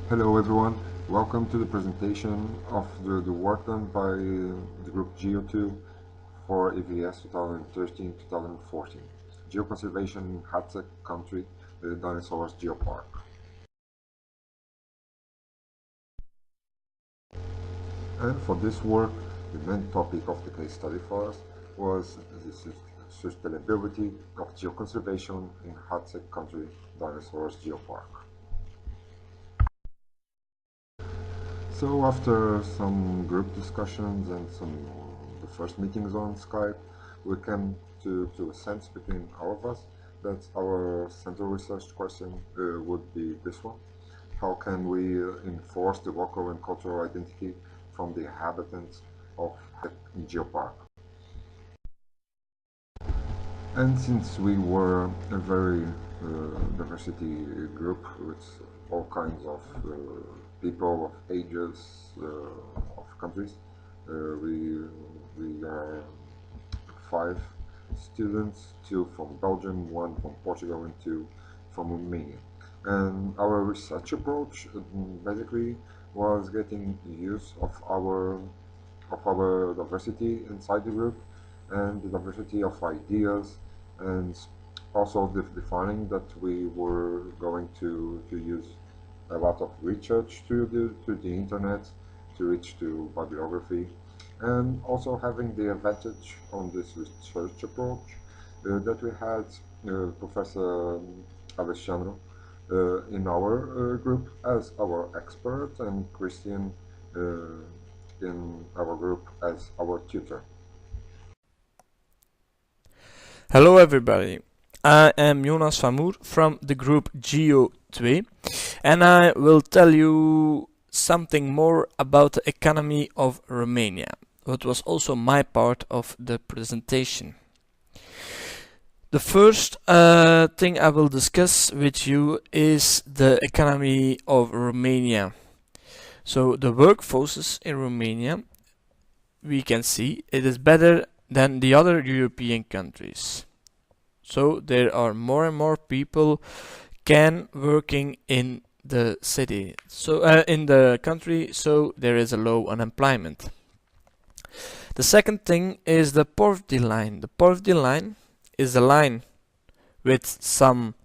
Hello everyone, welcome to the presentation of the work done by the group Geo2 for EVS 2013-2014. Geoconservation in Hateg country, the dinosaurs Geopark. And for this work, the main topic of the case study for us was the sustainability of geoconservation in Hateg country, dinosaurs Geopark. So after some group discussions and the first meetings on Skype, we came to a sense between all of us that our central research question would be this one. How can we enforce the local and cultural identity from the inhabitants of Geopark? And since we were a very diversity group with all kinds of people of ages, of countries, we are 5 students, 2 from Belgium, 1 from Portugal, and 2 from Romania. And our research approach basically was getting use of our diversity inside the group and the diversity of ideas, and also defining that we were going to use a lot of research through the internet to reach to bibliography, and also having the advantage on this research approach that we had Professor Alessandro in our group as our expert, and Christian in our group as our tutor. Hello everybody, I am Jonas Van from the group Geo2 and I will tell you something more about the economy of Romania, what was also my part of the presentation. The first thing I will discuss with you is the economy of Romania. So the workforces in Romania, we can see it is better than the other European countries. So there are more and more people can working in the city, so in the country, so there is a low unemployment. The second thing is the poverty line. The poverty line is a line with some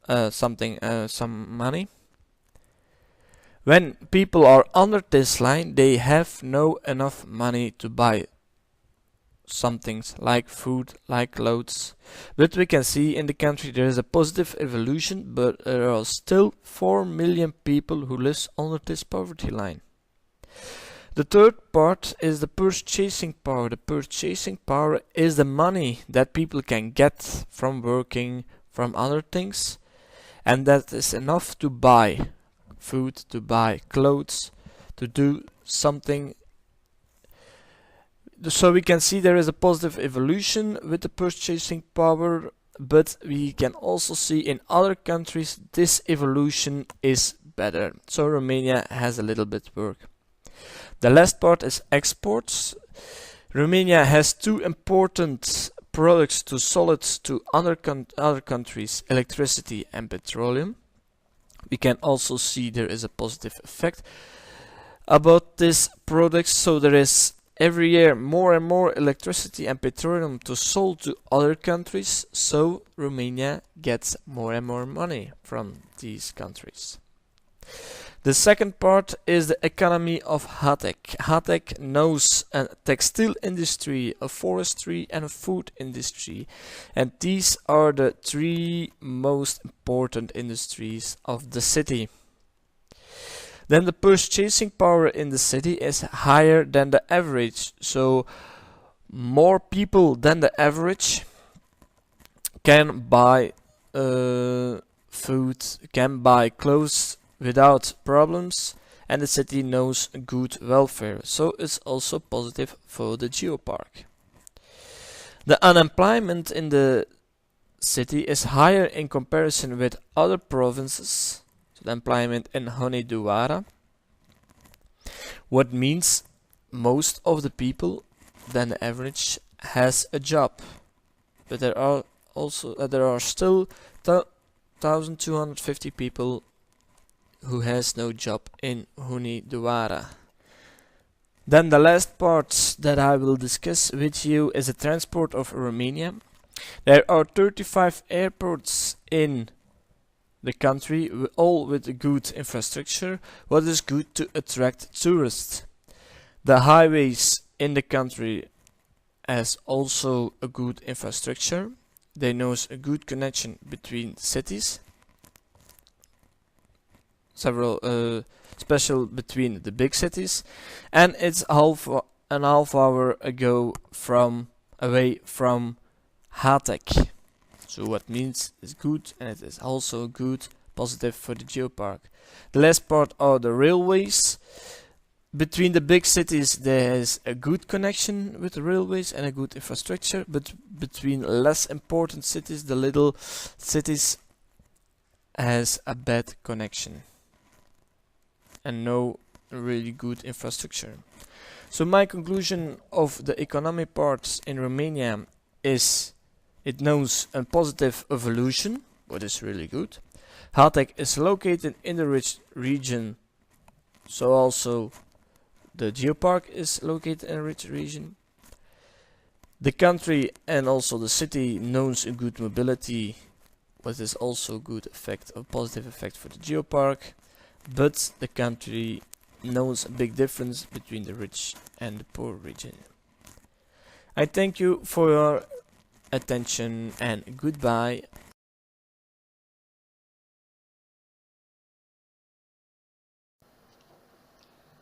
money. When people are under this line, they have no enough money to buy some things like food, like clothes. But we can see in the country there is a positive evolution, but there are still 4 million people who live under this poverty line. The third part is the purchasing power. The purchasing power is the money that people can get from working, from other things, and that is enough to buy food, to buy clothes, to do something. So we can see there is a positive evolution with the purchasing power, but we can also see in other countries this evolution is better. So Romania has a little bit work. The last part is exports. Romania has 2 important products to solids to other countries, electricity and petroleum. We can also see there is a positive effect about these products, so there is every year more and more electricity and petroleum to sold to other countries, so Romania gets more and more money from these countries. The second part is the economy of Hateg. Hateg knows a textile industry, a forestry and a food industry, and these are the 3 most important industries of the city. Then the purchasing power in the city is higher than the average, so more people than the average can buy food, can buy clothes without problems, and the city knows good welfare, so it's also positive for the Geopark. The unemployment in the city is higher in comparison with other provinces. So the employment in Hunedoara, what means most of the people than the average has a job, but there are still 1,250 people who has no job in Hunedoara. Then the last part that I will discuss with you is the transport of Romania. There are 35 airports in the country, all with good infrastructure, what is good to attract tourists. The highways in the country has also a good infrastructure. They knows a good connection between cities. Several special between the big cities, and it's an half hour ago away from Hateg. So what means it's good, and it is also good positive for the Geopark. The last part are the railways. Between the big cities there is a good connection with the railways and a good infrastructure, but between less important cities, the little cities, has a bad connection and no really good infrastructure. So my conclusion of the economy parts in Romania is it knows a positive evolution, what is really good. Hateg is located in the rich region, so also the Geopark is located in a rich region. The country and also the city knows a good mobility, what is also a good effect, a positive effect for the Geopark. But the country knows a big difference between the rich and the poor region. I thank you for your attention and goodbye.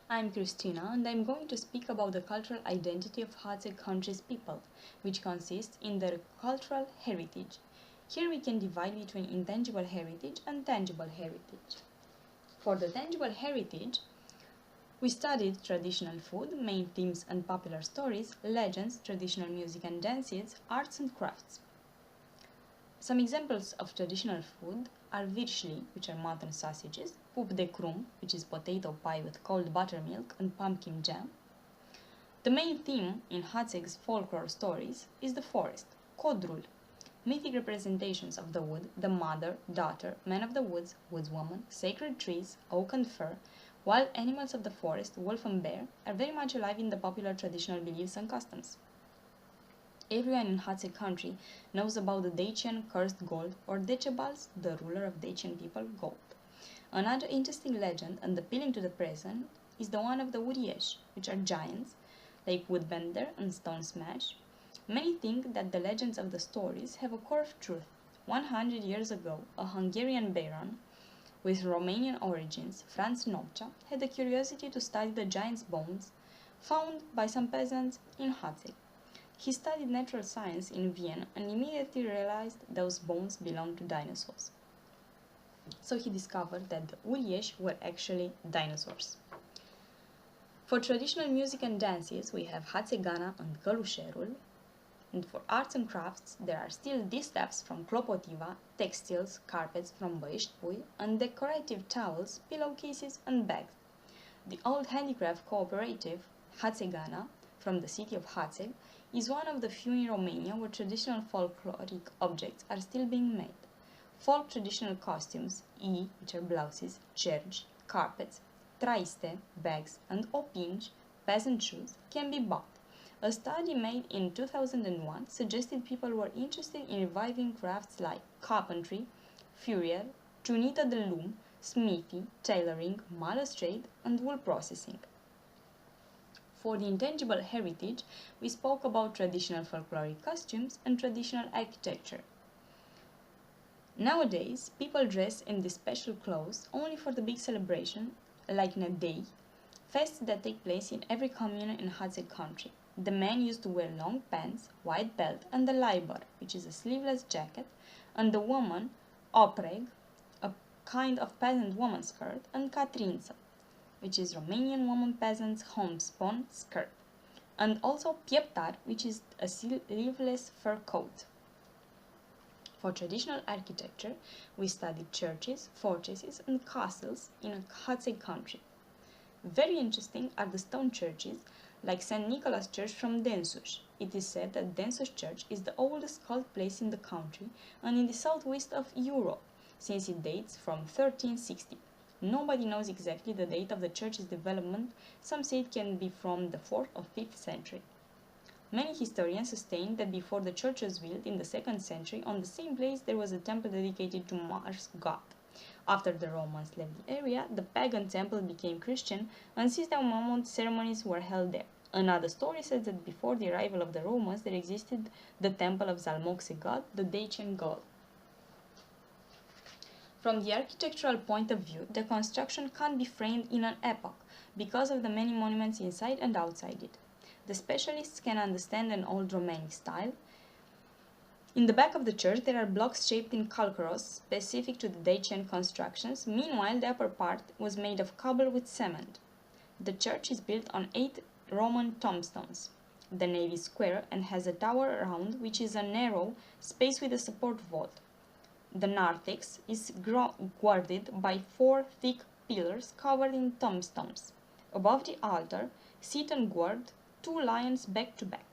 I'm Christina and I'm going to speak about the cultural identity of Hateg country's people, which consists in their cultural heritage. Here we can divide between intangible heritage and tangible heritage. For the tangible heritage, we studied traditional food, main themes and popular stories, legends, traditional music and dances, arts and crafts. Some examples of traditional food are virșli, which are mutton sausages, pup de crum, which is potato pie with cold buttermilk and pumpkin jam. The main theme in Hateg's folklore stories is the forest, codrul, mythic representations of the wood, the mother, daughter, man of the woods, woodswoman, sacred trees, oak and fir, wild animals of the forest, wolf and bear, are very much alive in the popular traditional beliefs and customs. Everyone in Hateg country knows about the Dacian cursed gold, or Decebals, the ruler of Dacian people, gold. Another interesting legend and appealing to the present is the one of the Uriași, which are giants, like Woodbender and Stone Smash. Many think that the legends of the stories have a core of truth. 100 years ago, a Hungarian baron with Romanian origins, Franz Nopcsa, had the curiosity to study the giant's bones found by some peasants in Hateg. He studied natural science in Vienna and immediately realized those bones belonged to dinosaurs. So he discovered that the Uriași were actually dinosaurs. For traditional music and dances, we have Hațegana and Călușerul. And for arts and crafts, there are still distaffs from Clopotiva, textiles, carpets from Băiești Pui, and decorative towels, pillowcases, and bags. The old handicraft cooperative, Hațegana, from the city of Hateg, is one of the few in Romania where traditional folkloric objects are still being made. Folk traditional costumes, which are blouses, cergi, carpets, traiste, bags, and opinci, peasant shoes, can be bought. A study made in 2001 suggested people were interested in reviving crafts like carpentry, furrier, tunita de loom, smithy, tailoring, malus trade, and wool processing. For the intangible heritage, we spoke about traditional folkloric costumes and traditional architecture. Nowadays, people dress in these special clothes only for the big celebration, like Nadei, fests that take place in every commune in Hateg country. The men used to wear long pants, white belt, and the laibăr, which is a sleeveless jacket, and the woman, opreg, a kind of peasant woman skirt, and catrință, which is Romanian woman peasant's homespun skirt, and also pieptar, which is a sleeveless fur coat. For traditional architecture, we studied churches, fortresses, and castles in Hateg country. Very interesting are the stone churches, like St. Nicholas Church from Densuș. It is said that Densuș Church is the oldest cult place in the country and in the southwest of Europe, since it dates from 1360. nobody knows exactly the date of the church's development. Some say it can be from the 4th or 5th century. Many historians sustain that before the church was built in the 2nd century, on the same place there was a temple dedicated to Mars god. After the Romans left the area, the pagan temple became Christian, and since that moment ceremonies were held there. Another story says that before the arrival of the Romans there existed the temple of Zalmoxi god, the Dacian god. From the architectural point of view, the construction can't be framed in an epoch because of the many monuments inside and outside it. The specialists can understand an old Romanic style. In the back of the church there are blocks shaped in calcareous, specific to the Dacian constructions. Meanwhile, the upper part was made of cobble with cement. The church is built on 8 Roman tombstones. The nave is square and has a tower around, which is a narrow space with a support vault. The narthex is guarded by 4 thick pillars covered in tombstones. Above the altar sit and guard 2 lions back to back.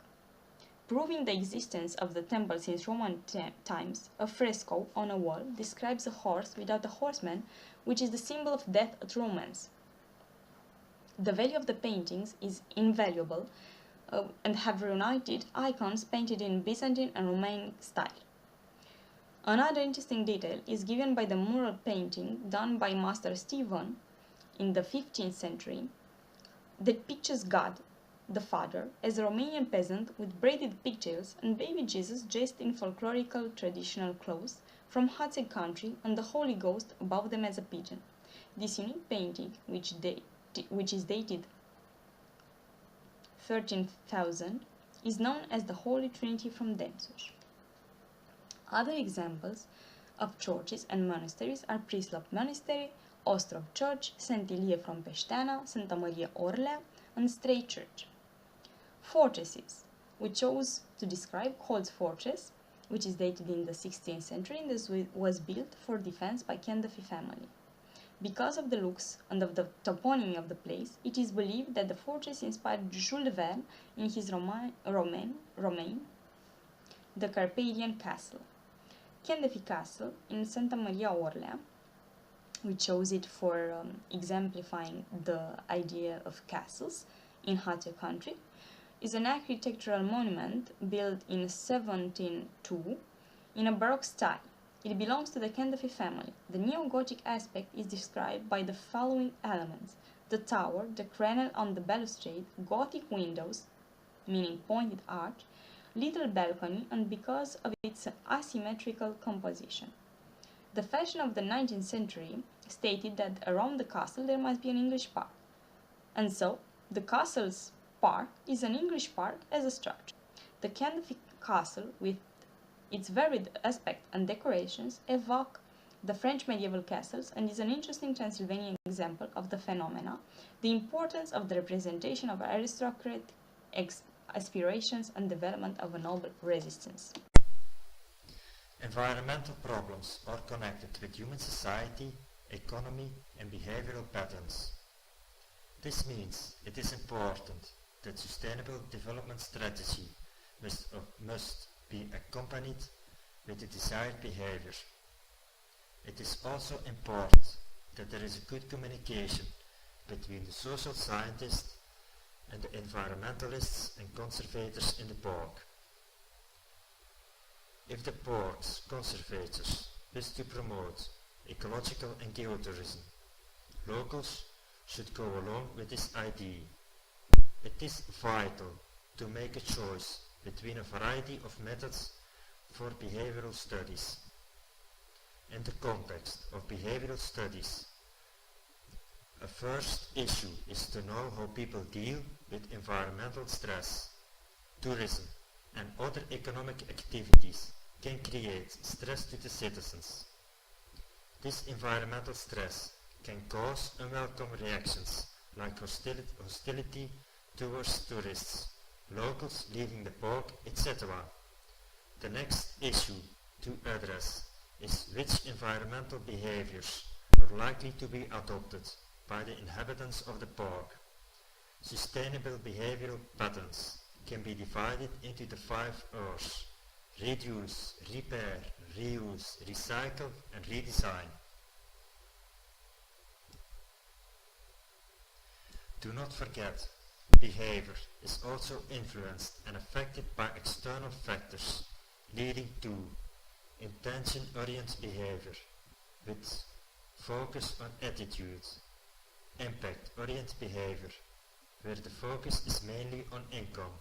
Proving the existence of the temple since Roman times, a fresco on a wall describes a horse without a horseman, which is the symbol of death at Romans. The value of the paintings is invaluable and have reunited icons painted in Byzantine and Romanic style. Another interesting detail is given by the mural painting done by Master Stephen in the 15th century that pictures God, the Father, as a Romanian peasant with braided pigtails and baby Jesus dressed in folklorical traditional clothes from Hateg country and the Holy Ghost above them as a pigeon. This unique painting, which is dated 13,000, is known as the Holy Trinity from Densuș. Other examples of churches and monasteries are Prislop Monastery, Ostrov Church, St. Ilie from Peșteana, Santa Maria Orlea, and Stray Church. Fortresses, we chose to describe Holz Fortress, which is dated in the 16th century and was built for defense by Candafi family. Because of the looks and of the toponymy of the place, it is believed that the fortress inspired Jules Verne in his Romain, the Carpathian Castle. Candafi Castle in Santa Maria Orlea, we chose it for exemplifying the idea of castles in Hateg country, is an architectural monument built in 1702 in a Baroque style. It belongs to the Candafi family. The neo-Gothic aspect is described by the following elements: the tower, the crenelle on the balustrade, Gothic windows, meaning pointed arch, little balcony, and because of its asymmetrical composition. The fashion of the 19th century stated that around the castle there must be an English park, and so the castle's park is an English park as a structure. The Candafi castle, with its varied aspect and decorations, evoke the French medieval castles and is an interesting Transylvanian example of the phenomena, the importance of the representation of aristocratic aspirations and development of a noble resistance. Environmental problems are connected with human society, economy, and behavioral patterns. This means it is important that sustainable development strategy must be accompanied with the desired behavior. It is also important that there is a good communication between the social scientists and the environmentalists and conservators in the park. If the park's conservators wish to promote ecological and geotourism, locals should go along with this idea. It is vital to make a choice between a variety of methods for behavioral studies. In the context of behavioral studies, a first issue is to know how people deal with environmental stress. Tourism and other economic activities can create stress to the citizens. This environmental stress can cause unwelcome reactions like hostility towards tourists, locals leaving the park, etc. The next issue to address is which environmental behaviors are likely to be adopted by the inhabitants of the park. Sustainable behavioral patterns can be divided into the 5 R's: reduce, repair, reuse, recycle, and redesign. Do not forget, behavior is also influenced and affected by external factors, leading to intention-oriented behavior with focus on attitude, impact-oriented behavior where the focus is mainly on income,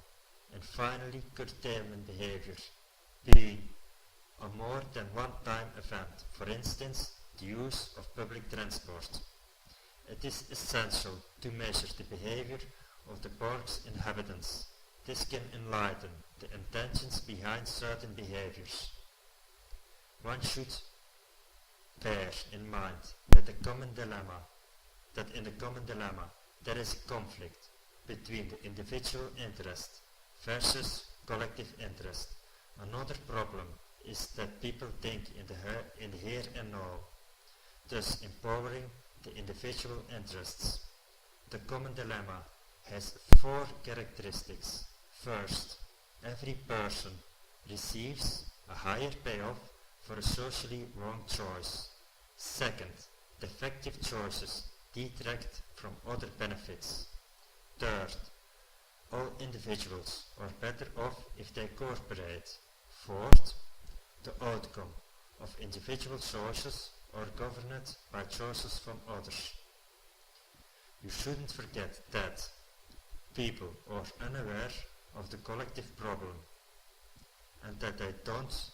and finally curtailment behavior being a more than one-time event, for instance the use of public transport. It is essential to measure the behavior of the park's inhabitants. This can enlighten the intentions behind certain behaviors. One should bear in mind that in the common dilemma there is a conflict between the individual interest versus collective interest. Another problem is that people think in the here and now, thus empowering the individual interests. The common dilemma has 4 characteristics. First, every person receives a higher payoff for a socially wrong choice. Second, defective choices detract from other benefits. Third, all individuals are better off if they cooperate. Fourth, the outcome of individual choices are governed by choices from others. You shouldn't forget that people are unaware of the collective problem and that they don't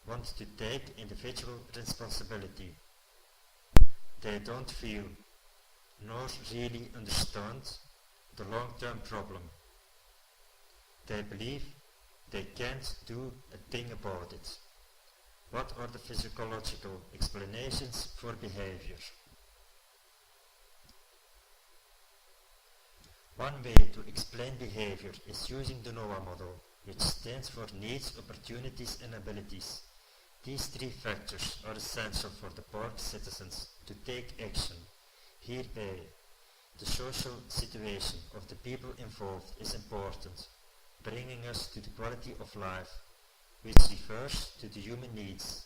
want to take individual responsibility. They don't feel nor really understand the long-term problem. They believe they can't do a thing about it. What are the physiological explanations for behavior? One way to explain behavior is using the NOAA model, which stands for Needs, Opportunities and Abilities. These 3 factors are essential for the park citizens to take action. Hereby, the social situation of the people involved is important, bringing us to the quality of life, which refers to the human needs.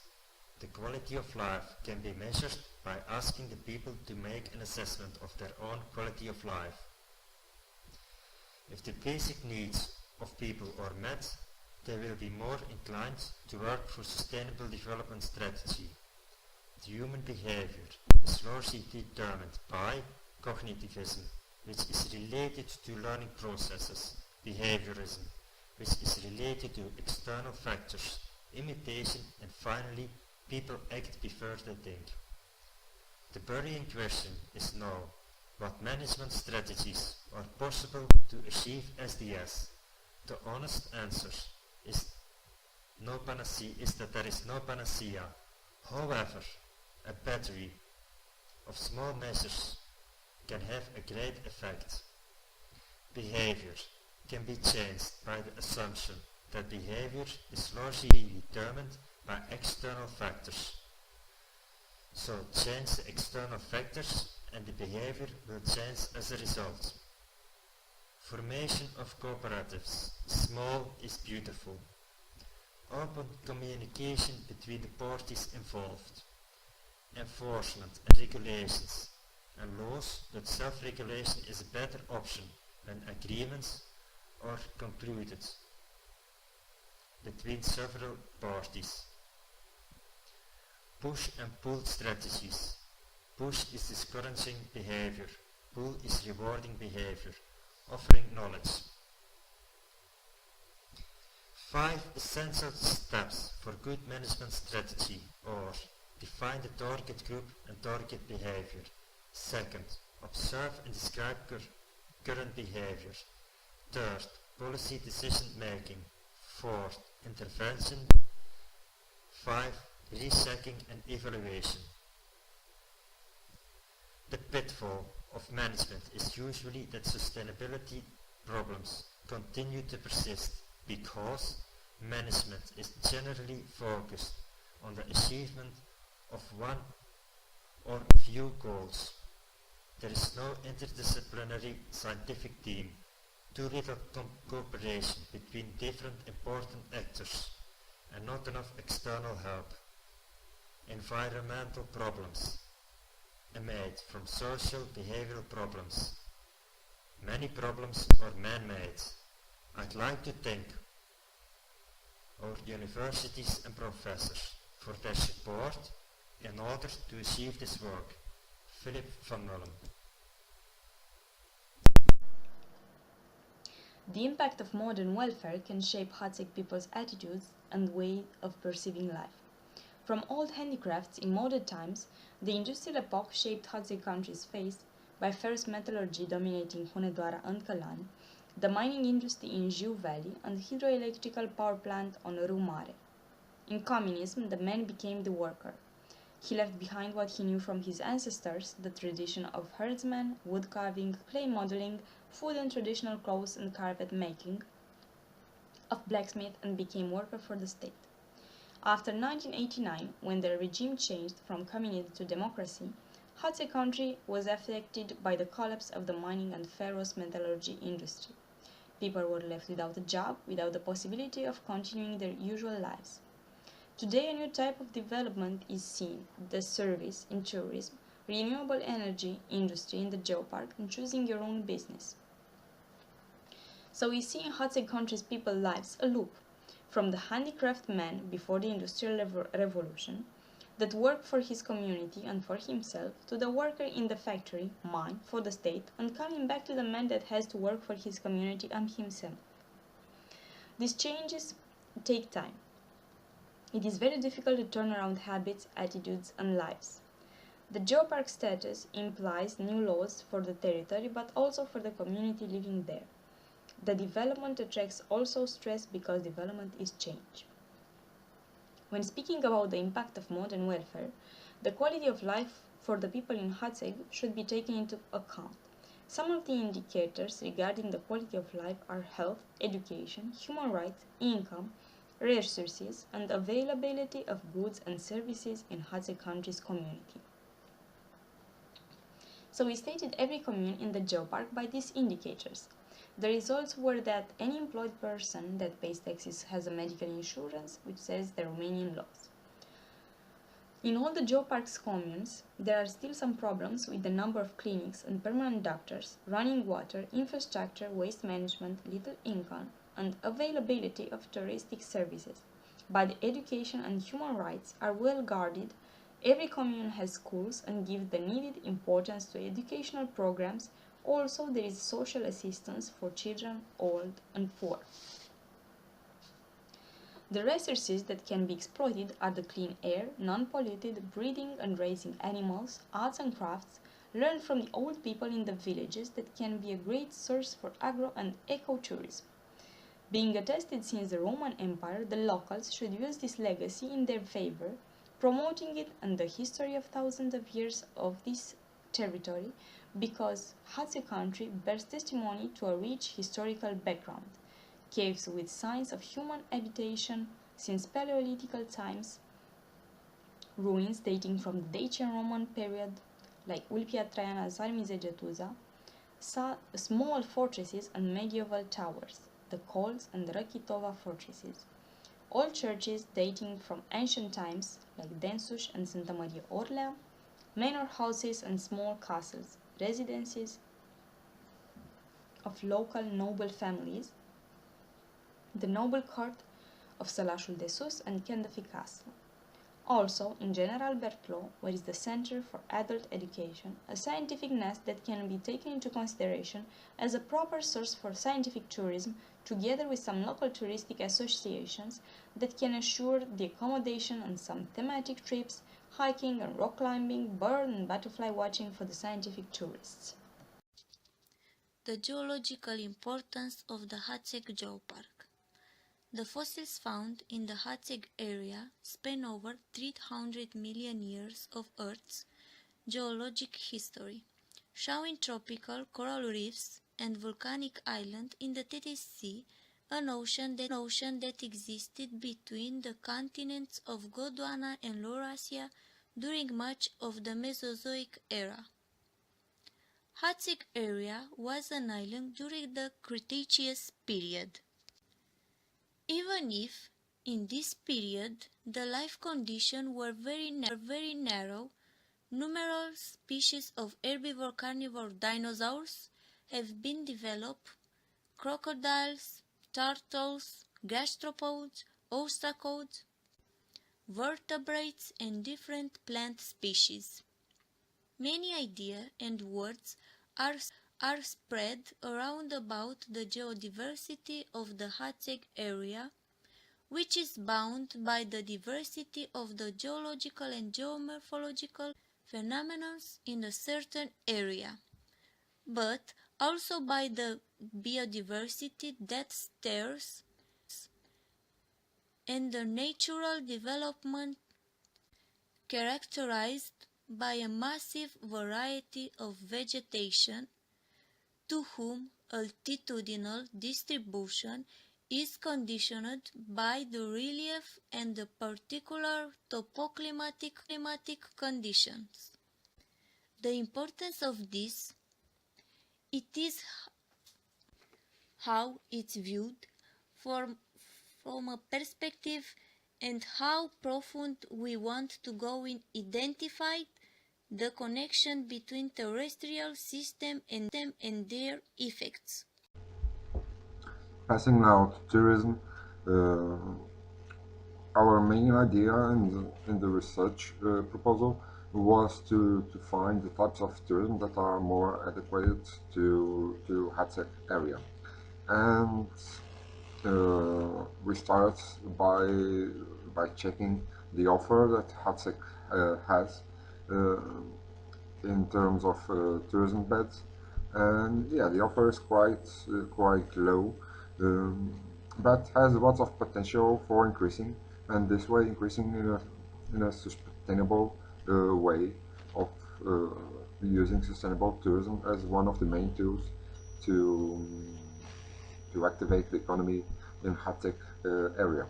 The quality of life can be measured by asking the people to make an assessment of their own quality of life. If the basic needs of people are met, they will be more inclined to work for sustainable development strategy. The human behavior is largely determined by cognitivism, which is related to learning processes, behaviorism, which is related to external factors, imitation, and finally, people act before they think. The burning question is now, what management strategies are possible to achieve SDS? The honest answer is that there is no panacea. However, a battery of small measures can have a great effect. Behavior can be changed by the assumption that behavior is largely determined by external factors. So change the external factors and the behavior will change as a result. Formation of cooperatives. Small is beautiful. Open communication between the parties involved. Enforcement and regulations and laws that self-regulation is a better option when agreements are concluded between several parties. Push and pull strategies. Push is discouraging behavior. Pull is rewarding behavior, offering knowledge. 5 essential steps for good management strategy are: define the target group and target behavior. Second, observe and describe current behavior. Third, policy decision making. Fourth, intervention. 5, rechecking and evaluation. The pitfall of management is usually that sustainability problems continue to persist because management is generally focused on the achievement of one or few goals. There is no interdisciplinary scientific team, too little cooperation between different important actors, and not enough external help. Environmental problems emanate from social behavioral problems. Many problems are man-made. I'd like to thank our universities and professors for their support in order to achieve this work. Philip van Mullen. The impact of modern welfare can shape Hateg people's attitudes and way of perceiving life. From old handicrafts in modern times, the industrial epoch shaped Hateg country's face by ferrous metallurgy dominating Hunedoara and Călăni, the mining industry in Jiu Valley, and the hydroelectrical power plant on Râu Mare. In communism, the man became the worker. He left behind what he knew from his ancestors, the tradition of herdsmen, wood carving, clay modeling, food and traditional clothes and carpet making, of blacksmith, and became worker for the state. After 1989, when the regime changed from communism to democracy, Hateg country was affected by the collapse of the mining and ferrous metallurgy industry. People were left without a job, without the possibility of continuing their usual lives. Today, a new type of development is seen: the service in tourism, renewable energy industry in the Geopark, and choosing your own business. So we see in Hateg country's people lives a loop, from the handicraft man before the Industrial Revolution, that worked for his community and for himself, to the worker in the factory, mine, for the state, and coming back to the man that has to work for his community and himself. These changes take time. It is very difficult to turn around habits, attitudes, and lives. The Geopark status implies new laws for the territory, but also for the community living there. The development attracts also stress because development is change. When speaking about the impact of modern welfare, the quality of life for the people in Hateg should be taken into account. Some of the indicators regarding the quality of life are health, education, human rights, income, resources, and availability of goods and services in Hateg country's community. So we stated every commune in the Geopark by these indicators. The results were that any employed person that pays taxes has a medical insurance, which says the Romanian laws. In all the Geopark's communes, there are still some problems with the number of clinics and permanent doctors, running water, infrastructure, waste management, little income, and availability of touristic services. But education and human rights are well guarded. Every commune has schools and gives the needed importance to educational programs. Also, there is social assistance for children, old, and poor. The resources that can be exploited are the clean air, non-polluted, breeding and raising animals, arts and crafts, learned from the old people in the villages that can be a great source for agro and ecotourism. Being attested since the Roman Empire, the locals should use this legacy in their favor, promoting it and the history of thousands of years of this territory, because Hateg country bears testimony to a rich historical background. Caves with signs of human habitation since Paleolithical times, ruins dating from the Dacian Roman period, like Ulpia Traiana Sarmizegetuza, small fortresses and medieval towers, the Cols and Răchitova fortresses. Old churches dating from ancient times, like Densuș and Santa Maria Orlea, manor houses and small castles, residences of local noble families, the noble court of Sălașul de Sus and Candafi Castle. Also, in General Berthelot, where is the Center for Adult Education, a scientific nest that can be taken into consideration as a proper source for scientific tourism, together with some local touristic associations that can assure the accommodation and some thematic trips, hiking and rock climbing, bird and butterfly watching for the scientific tourists. The geological importance of the Hateg Geopark. The fossils found in the Hateg area span over 300 million years of Earth's geologic history, showing tropical coral reefs and volcanic island in the Tethys Sea, an ocean that existed between the continents of Gondwana and Laurasia during much of the Mesozoic era. Hateg area was an island during the Cretaceous period. Even if, in this period, the life conditions were very narrow, numerous species of herbivore-carnivore dinosaurs have been developed crocodiles, turtles, gastropods, ostracods, vertebrates, and different plant species. Many ideas and words are spread around about the geodiversity of the Hateg area, which is bound by the diversity of the geological and geomorphological phenomena in a certain area, but also by the biodiversity that stirs and the natural development characterized by a massive variety of vegetation to whom altitudinal distribution is conditioned by the relief and the particular topoclimatic conditions. The importance of this, it is how it's viewed from a perspective and how profound we want to go in identify the connection between terrestrial system and their effects. Passing now to tourism, uh, our main idea in the research proposal was to find the types of tourism that are more adequate to Hateg area. And we start by checking the offer that Hateg has uh, in terms of tourism beds, and yeah, the offer is quite low, um, but has lots of potential for increasing, and this way increasing in a sustainable way of uh, using sustainable tourism as one of the main tools to to activate the economy in Hateg area.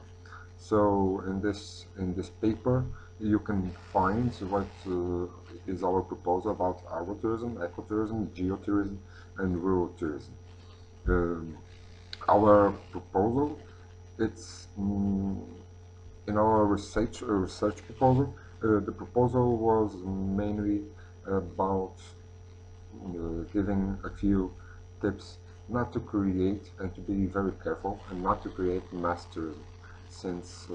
So in this paper, you can find what is our proposal about agrotourism, ecotourism, geotourism, and rural tourism. Um, our proposal, it's in our research proposal. The proposal was mainly about giving a few tips not to create and to be very careful and not to create mass tourism, since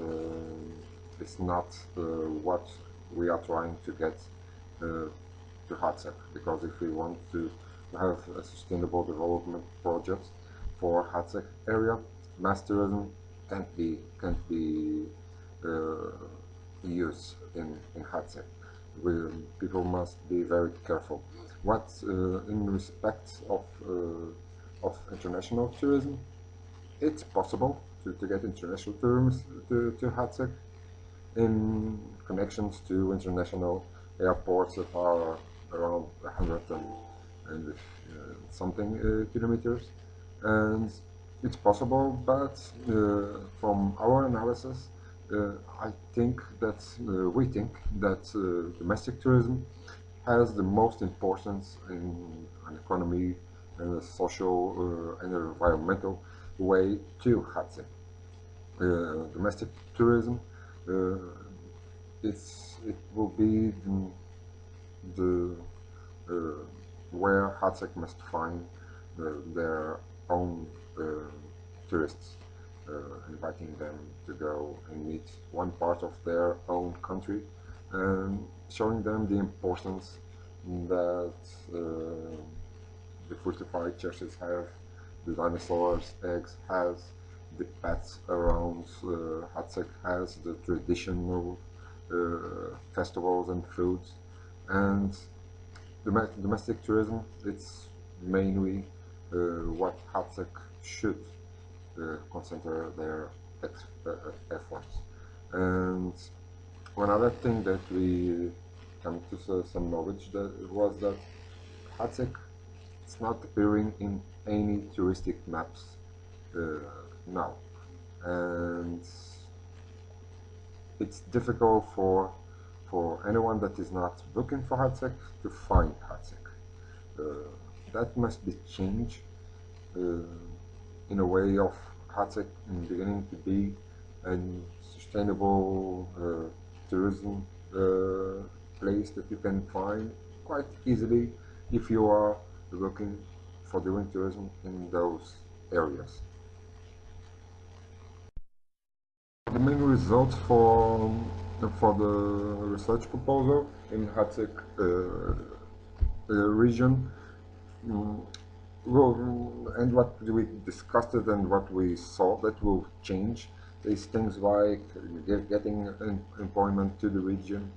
it's not what we are trying to get to Hateg. Because if we want to have a sustainable development project for Hateg area, mass tourism can't be uh, used in Hateg. People must be very careful. What in respect of international tourism, it's possible to get international tourists to Hateg in connections to international airports that are around 100 and something kilometers, and it's possible, but from our analysis, I think that we think that domestic tourism has the most importance in an economy and a social and an environmental way to Hatay. Domestic tourism, uh, it will be the uh, where Hatay must find their own uh, tourists, inviting them to go and meet one part of their own country, and showing them the importance that the fortified churches have, the dinosaurs' eggs has, the pets around Hatzek has, the traditional festivals and foods, and domestic tourism. It's mainly what Hatzek should concentrate their efforts. And one other thing that we come to some knowledge that was that Hatzek is not appearing in any touristic maps uh, now, and it's difficult for anyone that is not looking for Hatzek to find Hatzek. That must be changed in a way of Hatzek in the beginning to be a sustainable tourism place that you can find quite easily if you are looking for doing tourism in those areas. The main results for the research proposal in Hateg region, mm, well, and what we discussed it and what we saw that will change is things like getting employment to the region,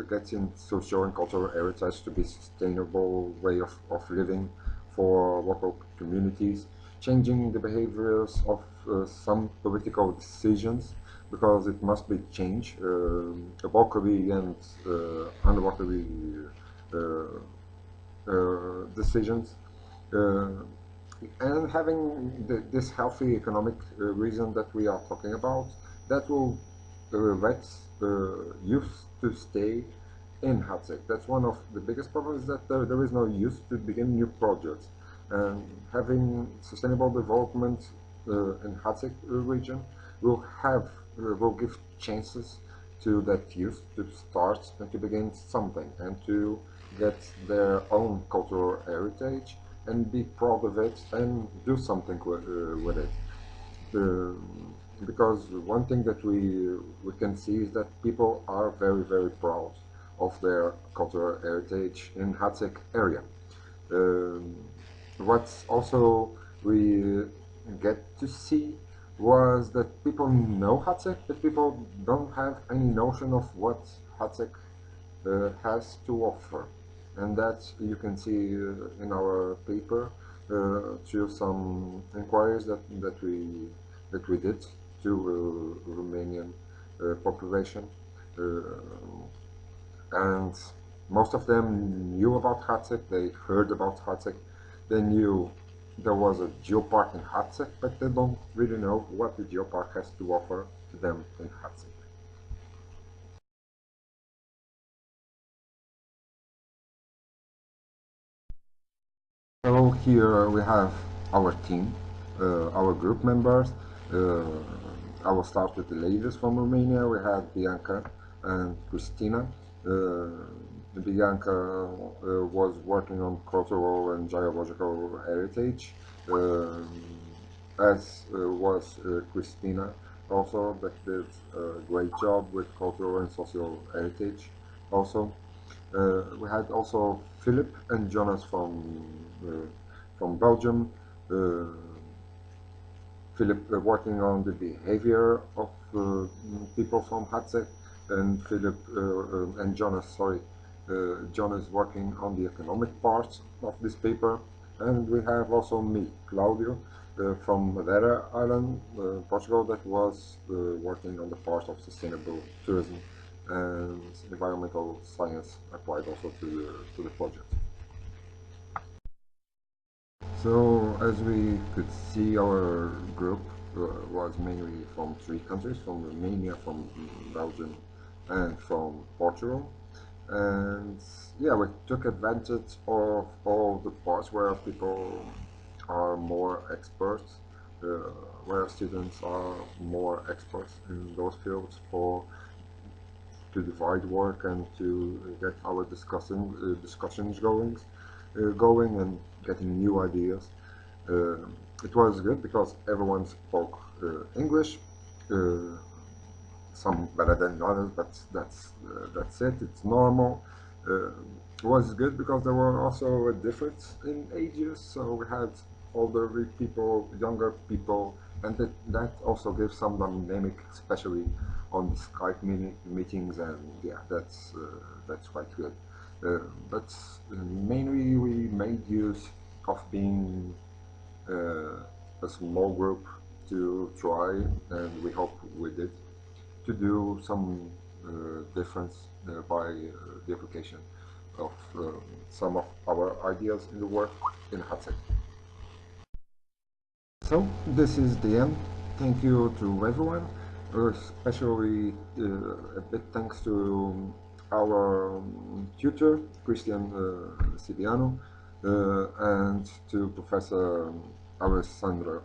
getting social and cultural heritage to be sustainable way of living for local communities, changing the behaviors of some political decisions because it must be changed locally and unlocally decisions. Uh, and having this healthy economic reason that we are talking about, that will let youth to stay in Hateg. That's one of the biggest problems, that there is no youth to begin new projects. And having sustainable development in Hateg region will will give chances to that youth to start and to begin something and to get their own cultural heritage and be proud of it and do something with it. Uh, because one thing that we can see is that people are very proud of their cultural heritage in Hateg area. Um, what's also we get to see was that people know Hateg, but people don't have any notion of what Hateg has to offer, and that you can see in our paper through some inquiries that we did to Romanian population, uh, and most of them knew about Hateg. They heard about Hateg. They knew there was a geopark in Hateg, but they don't really know what the geopark has to offer to them in Hateg. So here we have our team, our group members. Uh, I will start with the ladies from Romania. We have Bianca and Christina. Bianca was working on cultural and geological heritage, as was Christina also, that did a great job with cultural and social heritage also. We had also Philip and Jonas from Belgium. Uh, Philip working on the behavior of people from Hateg, and Philip and Jonas, sorry, Jonas working on the economic part of this paper. And we have also me, Claudio, from Madeira Island, Portugal, that was working on the part of sustainable tourism and environmental science applied also to the project. So as we could see, our group was mainly from three countries, from Romania, from Belgium, and from Portugal. And yeah, we took advantage of all the parts where people are more experts, uh, where students are more experts in those fields for to divide work and to get our discussions going and getting new ideas. Uh, it was good because everyone spoke English, uh, some better than others, but that's it. It's normal. It was good because there were also a difference in ages, so we had older people, younger people, and that also gives some dynamic, especially on the Skype meetings, and yeah, that's quite good. But mainly we made use of being a small group to try, and we hope we did, to do some difference by the application of some of our ideas in the work in Hateg. So this is the end. Thank you to everyone, especially a big thanks to our tutor, Christian Sibiano, and to Professor Alessandro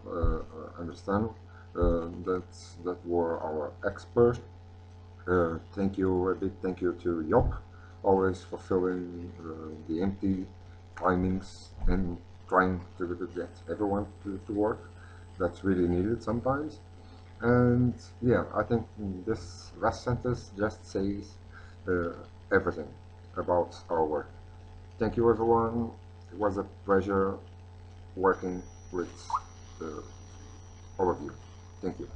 Understano, that were our experts. Thank you, a big thank you to Job, always fulfilling the empty timings and trying to get everyone to work. That's really needed sometimes. And yeah, I think this last sentence just says uh, everything about our work. Thank you, everyone. It was a pleasure working with uh, all of you. Thank you.